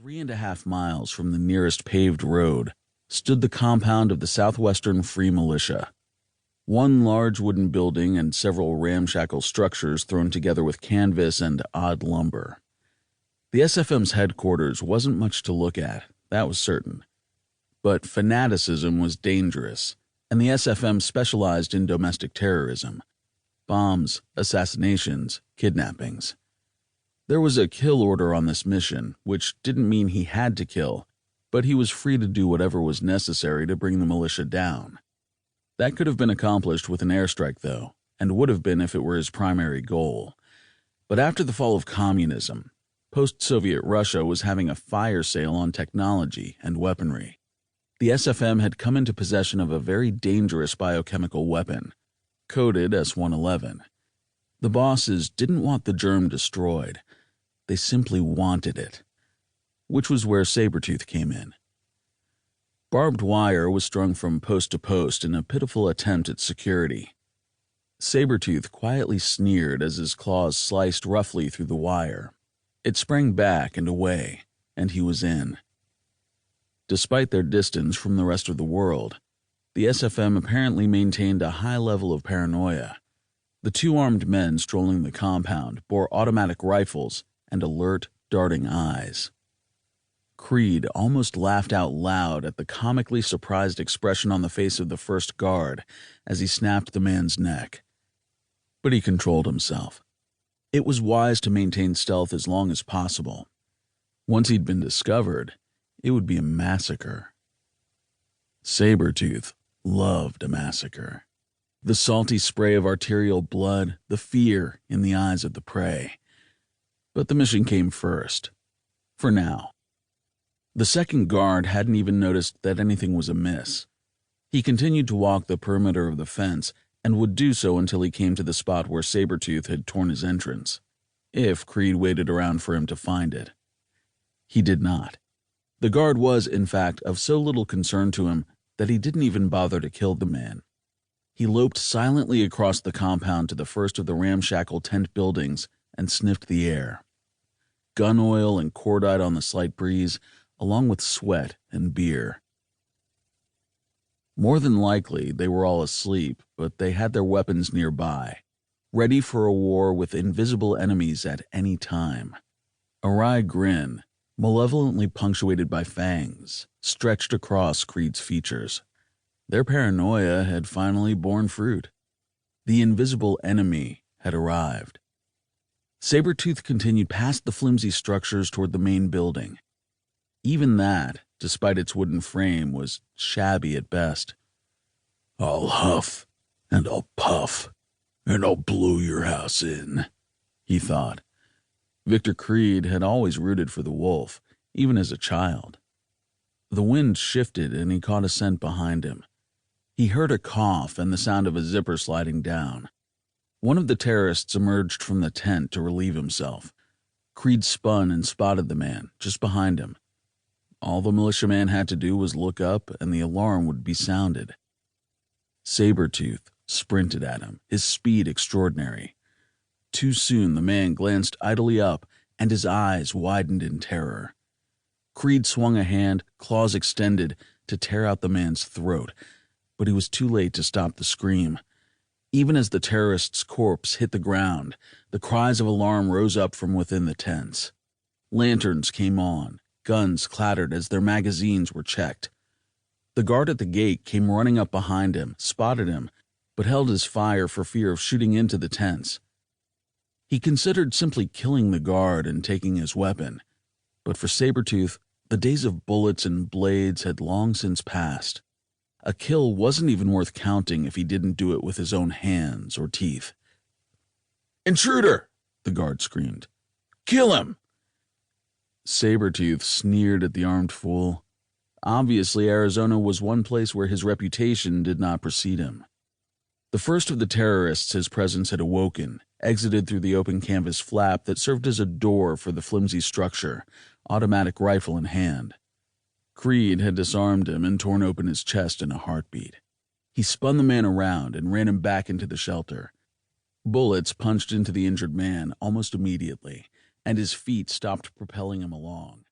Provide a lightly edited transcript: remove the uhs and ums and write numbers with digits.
3.5 miles from the nearest paved road stood the compound of the Southwestern Free Militia. One large wooden building and several ramshackle structures thrown together with canvas and odd lumber. The SFM's headquarters wasn't much to look at, that was certain. But fanaticism was dangerous, and the SFM specialized in domestic terrorism. Bombs, assassinations, kidnappings. There was a kill order on this mission, which didn't mean he had to kill, but he was free to do whatever was necessary to bring the militia down. That could have been accomplished with an airstrike, though, and would have been if it were his primary goal. But after the fall of communism, post-Soviet Russia was having a fire sale on technology and weaponry. The SFM had come into possession of a very dangerous biochemical weapon, coded S-111. The bosses didn't want the germ destroyed. They simply wanted it, which was where Sabretooth came in. Barbed wire was strung from post to post in a pitiful attempt at security. Sabretooth quietly sneered as his claws sliced roughly through the wire. It sprang back and away, and he was in. Despite their distance from the rest of the world, the SFM apparently maintained a high level of paranoia. The two armed men strolling the compound bore automatic rifles and alert, darting eyes. Creed almost laughed out loud at the comically surprised expression on the face of the first guard as he snapped the man's neck. But he controlled himself. It was wise to maintain stealth as long as possible. Once he'd been discovered, it would be a massacre. Sabretooth loved a massacre. The salty spray of arterial blood, the fear in the eyes of the prey. But the mission came first. For now. The second guard hadn't even noticed that anything was amiss. He continued to walk the perimeter of the fence and would do so until he came to the spot where Sabretooth had torn his entrance, if Creed waited around for him to find it. He did not. The guard was, in fact, of so little concern to him that he didn't even bother to kill the man. He loped silently across the compound to the first of the ramshackle tent buildings and sniffed the air. Gun oil and cordite on the slight breeze, along with sweat and beer. More than likely, they were all asleep, but they had their weapons nearby, ready for a war with invisible enemies at any time. A wry grin, malevolently punctuated by fangs, stretched across Creed's features. Their paranoia had finally borne fruit. The invisible enemy had arrived. Sabretooth continued past the flimsy structures toward the main building. Even that, despite its wooden frame, was shabby at best. "I'll huff, and I'll puff, and I'll blow your house in," he thought. Victor Creed had always rooted for the wolf, even as a child. The wind shifted and he caught a scent behind him. He heard a cough and the sound of a zipper sliding down. One of the terrorists emerged from the tent to relieve himself. Creed spun and spotted the man, just behind him. All the militiaman had to do was look up and the alarm would be sounded. Sabretooth sprinted at him, his speed extraordinary. Too soon the man glanced idly up and his eyes widened in terror. Creed swung a hand, claws extended, to tear out the man's throat, but he was too late to stop the scream. Even as the terrorist's corpse hit the ground, the cries of alarm rose up from within the tents. Lanterns came on. Guns clattered as their magazines were checked. The guard at the gate came running up behind him, spotted him, but held his fire for fear of shooting into the tents. He considered simply killing the guard and taking his weapon, but for Sabretooth, the days of bullets and blades had long since passed. A kill wasn't even worth counting if he didn't do it with his own hands or teeth. "Intruder!" the guard screamed. "Kill him!" Sabretooth sneered at the armed fool. Obviously, Arizona was one place where his reputation did not precede him. The first of the terrorists his presence had awoken exited through the open canvas flap that served as a door for the flimsy structure, automatic rifle in hand. Creed had disarmed him and torn open his chest in a heartbeat. He spun the man around and ran him back into the shelter. Bullets punched into the injured man almost immediately, and his feet stopped propelling him along.